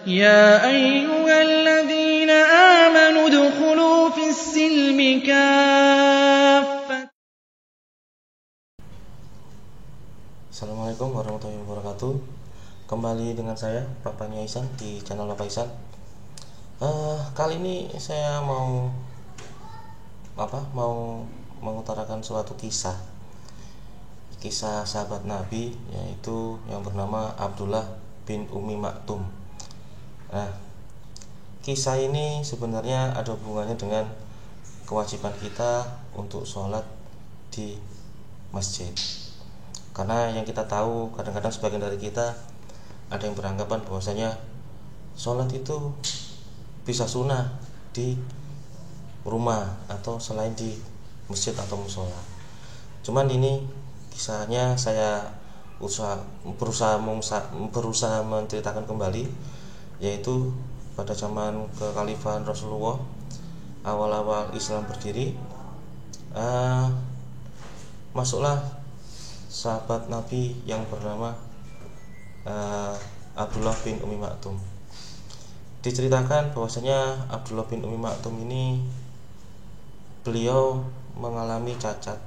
يَا أَيُّهَا الَّذِينَ آمَنُوا ادْخُلُوا فِي السِّلْمِ كَافَّةً. Assalamualaikum warahmatullahi wabarakatuh. Kembali dengan saya Bapaknya Ihsan di channel Bapak Ihsan. Kali ini saya mau mengutarakan suatu kisah sahabat Nabi, yaitu yang bernama Abdullah bin Ummi Maktum. Nah, kisah ini sebenarnya ada hubungannya dengan kewajiban kita untuk sholat di masjid. Karena yang kita tahu, kadang-kadang sebagian dari kita ada yang beranggapan bahwasanya sholat itu bisa sunnah di rumah atau selain di masjid atau musola. Cuman ini kisahnya saya berusaha menceritakan kembali, yaitu pada zaman kekhalifahan Rasulullah, awal-awal Islam berdiri, masuklah sahabat Nabi yang bernama Abdullah bin Ummi Maktum. Diceritakan bahwasanya Abdullah bin Ummi Maktum ini beliau mengalami cacat,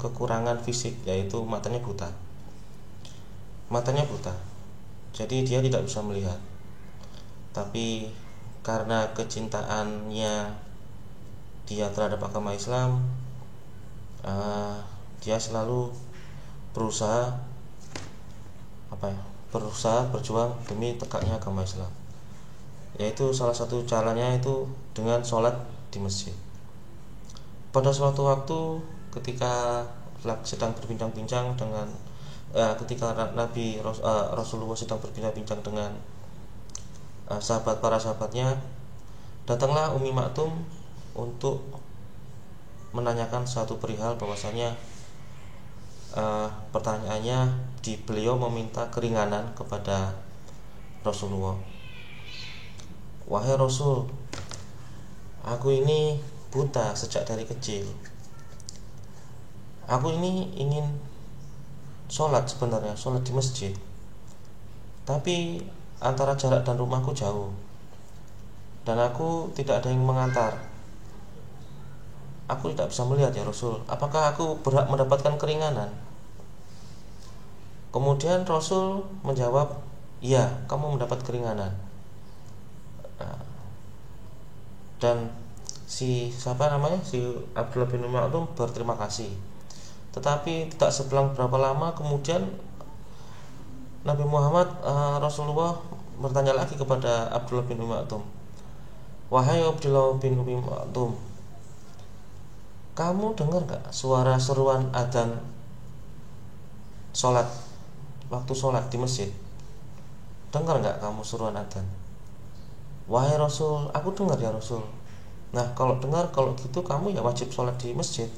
kekurangan fisik, yaitu matanya buta. Jadi dia tidak bisa melihat. Tapi karena kecintaannya dia terhadap agama Islam, dia selalu berusaha berjuang demi tegaknya agama Islam. Yaitu salah satu caranya itu dengan sholat di masjid. Pada suatu waktu ketika sedang berbincang-bincang dengan ketika Nabi Rasulullah sedang berbincang-bincang dengan para sahabatnya, datanglah Ummi Maktum untuk menanyakan suatu perihal, bahwasanya pertanyaannya beliau meminta keringanan kepada Rasulullah. Wahai Rasul, aku ini buta sejak dari kecil. Aku ini ingin sholat di masjid, tapi antara jarak dan rumahku jauh, dan aku tidak ada yang mengantar. Aku tidak bisa melihat ya Rasul. Apakah aku berhak mendapatkan keringanan? Kemudian Rasul menjawab, iya, kamu mendapat keringanan. Dan si Abdullah bin Ummi Maktum berterima kasih. Tetapi tidak sebelang berapa lama kemudian Nabi Muhammad Rasulullah bertanya lagi kepada Abdullah bin Ummi Maktum, wahai Abdullah bin Ummi Maktum, kamu dengar gak suara seruan adzan waktu sholat di masjid? Dengar gak kamu seruan adzan? Wahai Rasul, aku dengar ya Rasul. Nah, kalau dengar, kalau gitu kamu ya wajib sholat di masjid.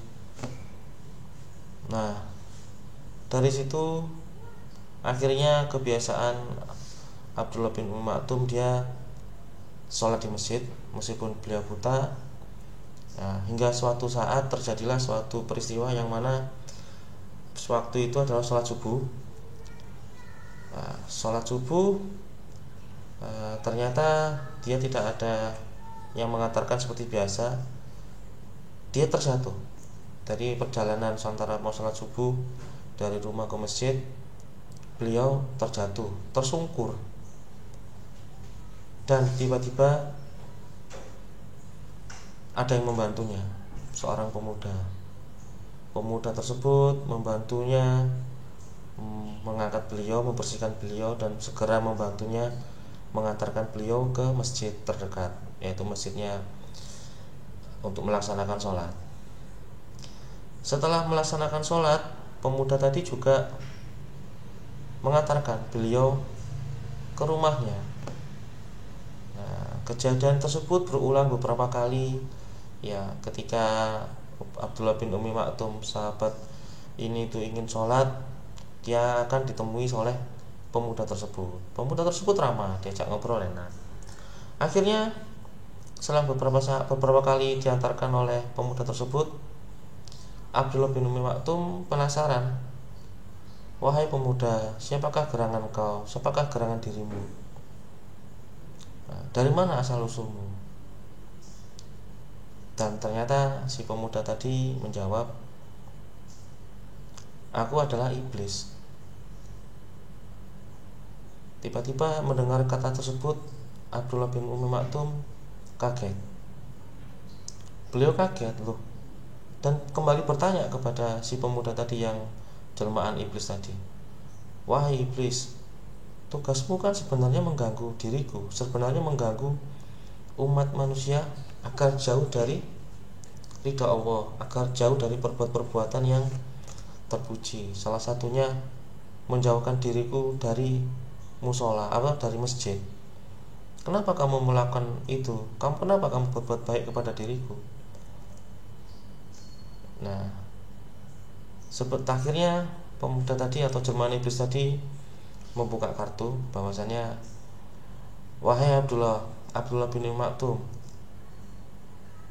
Nah, dari situ akhirnya kebiasaan Abdullah bin Ummi Maktum, dia sholat di masjid meskipun beliau buta. Nah, hingga suatu saat terjadilah suatu peristiwa yang mana waktu itu adalah sholat subuh. Nah, sholat subuh ternyata dia tidak ada yang mengantarkan seperti biasa. Dia terjatuh dari perjalanan antara mau sholat subuh dari rumah ke masjid. Beliau terjatuh, tersungkur, dan tiba-tiba ada yang membantunya, seorang pemuda tersebut membantunya mengangkat beliau, membersihkan beliau, dan segera membantunya mengantarkan beliau ke masjid terdekat, yaitu masjidnya, untuk melaksanakan sholat. Setelah melaksanakan sholat, pemuda tadi juga mengantarkan beliau ke rumahnya. Nah, kejadian tersebut berulang beberapa kali. Ya, ketika Abdullah bin Ummi Maktum, sahabat ini tuh ingin sholat, dia akan ditemui oleh pemuda tersebut. Pemuda tersebut ramah, diajak ngobrol enak. Akhirnya setelah beberapa kali diantarkan oleh pemuda tersebut, Abdullah bin Ummi Maktum penasaran. Wahai pemuda, siapakah gerangan kau? Siapakah gerangan dirimu? dari mana asal usulmu? Dan ternyata si pemuda tadi menjawab, aku adalah iblis. Tiba-tiba mendengar kata tersebut, Abdullah bin Umi Maktum kaget. Beliau kaget loh, dan kembali bertanya kepada si pemuda tadi yang jelmaan iblis tadi, wahai iblis, tugasmu kan sebenarnya mengganggu diriku, sebenarnya mengganggu umat manusia agar jauh dari ridha Allah, agar jauh dari perbuatan-perbuatan yang terpuji. Salah satunya menjauhkan diriku dari musola, dari masjid. Kenapa kamu melakukan itu? Kenapa kamu berbuat baik kepada diriku? Nah, akhirnya pemuda tadi atau jelmaan iblis tadi membuka kartu bahwasanya, wahai Abdullah bin Maktum,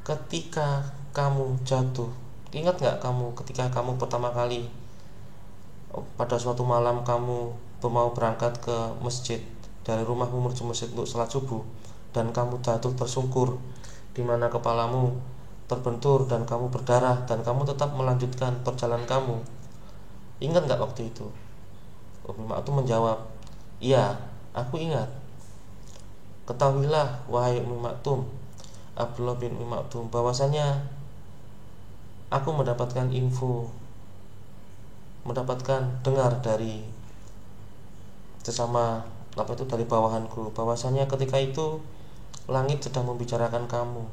ketika kamu jatuh, ingat gak kamu ketika kamu pertama kali pada suatu malam kamu mau berangkat ke masjid, dari rumahmu menuju masjid untuk salat subuh, dan kamu jatuh tersungkur, di mana kepalamu terbentur dan kamu berdarah, dan kamu tetap melanjutkan perjalanan kamu. Ingat gak waktu itu? Umi Maktum menjawab, iya, aku ingat. Ketahuilah wahai Umi Maktum, Abdullah bin Umi Maktum, bahwasanya aku mendapatkan dengar dari sesama dari bawahanku, bahwasanya ketika itu langit sedang membicarakan kamu.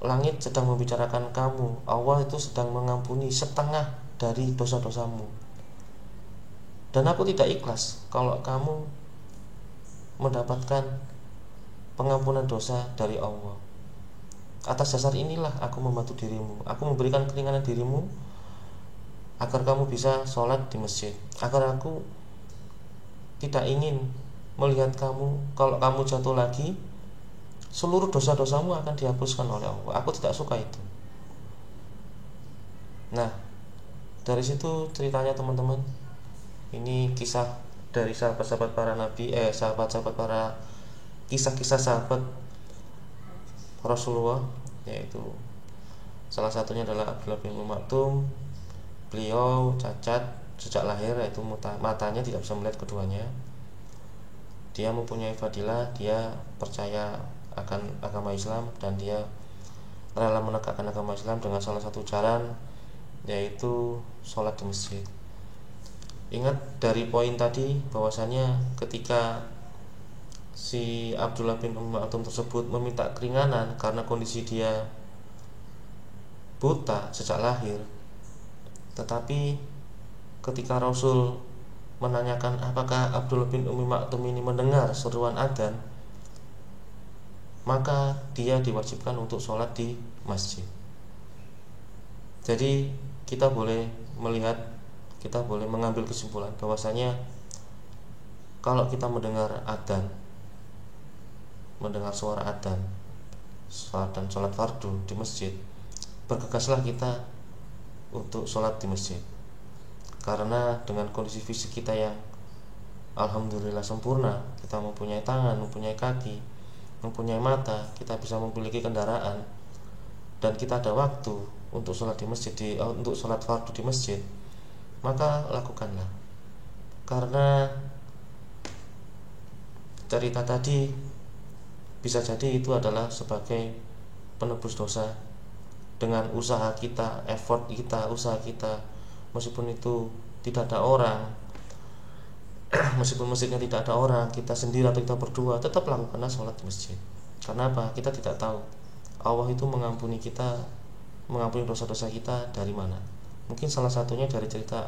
Langit sedang membicarakan kamu. Allah itu sedang mengampuni setengah dari dosa-dosamu. Dan aku tidak ikhlas kalau kamu mendapatkan pengampunan dosa dari Allah. Atas dasar inilah aku membantu dirimu. Aku memberikan keringanan dirimu agar kamu bisa sholat di masjid, agar aku tidak ingin melihat kamu, kalau kamu jatuh lagi, seluruh dosa-dosamu akan dihapuskan oleh Allah. Aku tidak suka itu. Nah, dari situ ceritanya teman-teman. Ini kisah dari sahabat-sahabat para nabi, kisah-kisah sahabat Rasulullah, yaitu salah satunya adalah Abdullah bin Maktum. Beliau cacat sejak lahir, yaitu matanya tidak bisa melihat keduanya. Dia mempunyai fadilah, dia percaya akan agama Islam, dan dia rela menegakkan agama Islam dengan salah satu jalan, yaitu sholat di masjid. Ingat dari poin tadi bahwasanya ketika si Abdullah bin Maktum tersebut meminta keringanan karena kondisi dia buta sejak lahir, tetapi ketika Rasul menanyakan apakah Abdullah bin Umi Maktum ini mendengar seruan adzan, maka dia diwajibkan untuk sholat di masjid. Jadi kita boleh mengambil kesimpulan bahwasanya kalau kita mendengar adzan, mendengar suara adzan dan sholat fardu di masjid, bergegaslah kita untuk sholat di masjid. Karena dengan kondisi fisik kita yang alhamdulillah sempurna, kita mempunyai tangan, mempunyai kaki, mempunyai mata, kita bisa memiliki kendaraan, dan kita ada waktu untuk sholat di masjid, untuk sholat fardu di masjid, maka lakukanlah. Karena cerita tadi bisa jadi itu adalah sebagai penebus dosa. Dengan usaha kita, effort kita, usaha kita, meskipun itu tidak ada orang, meskipun masjidnya tidak ada orang, kita sendiri atau kita berdua, tetap lakukanlah sholat di masjid. Karena apa? Kita tidak tahu Allah itu mengampuni dosa-dosa kita dari mana. Mungkin salah satunya dari cerita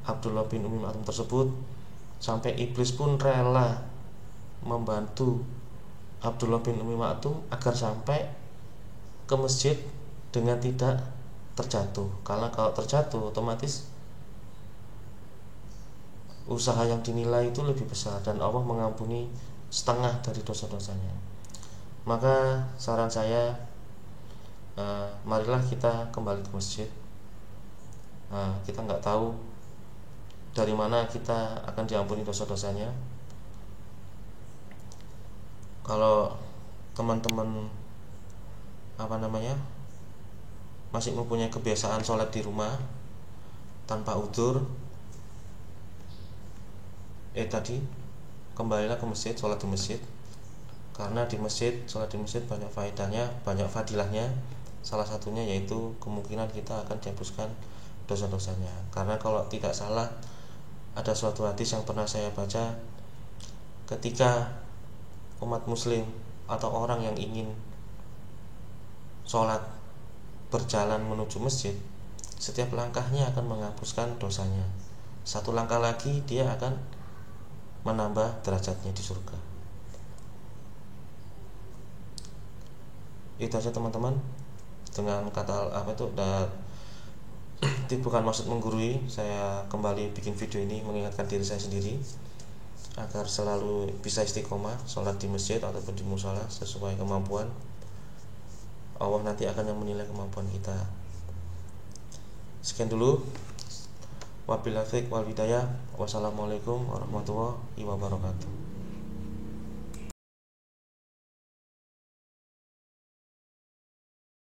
Abdullah bin Umi Maktum tersebut, sampai iblis pun rela membantu Abdullah bin Umi Maktum agar sampai ke masjid dengan tidak terjatuh. Karena kalau terjatuh otomatis usaha yang dinilai itu lebih besar, dan Allah mengampuni setengah dari dosa-dosanya. Maka saran saya, marilah kita kembali ke masjid. Kita nggak tahu dari mana kita akan diampuni dosa-dosanya. Kalau teman-teman masih mempunyai kebiasaan sholat di rumah tanpa udzur, tadi kembalilah ke masjid, sholat di masjid. Karena di masjid, sholat di masjid banyak faedahnya, banyak fadilahnya. Salah satunya yaitu kemungkinan kita akan dihapuskan dosa-dosanya. Karena kalau tidak salah, ada suatu hadis yang pernah saya baca, ketika umat muslim atau orang yang ingin sholat berjalan menuju masjid, setiap langkahnya akan menghapuskan dosanya. Satu langkah lagi dia akan menambah derajatnya di surga. Itu aja teman-teman. Dengan kata bukan maksud menggurui, saya kembali bikin video ini mengingatkan diri saya sendiri agar selalu bisa istiqomah sholat di masjid ataupun di mushola sesuai kemampuan. Allah nanti akan yang menilai kemampuan kita. Sekian dulu. Wabillahi taufiq wal hidayah. Wassalamualaikum warahmatullahi wabarakatuh.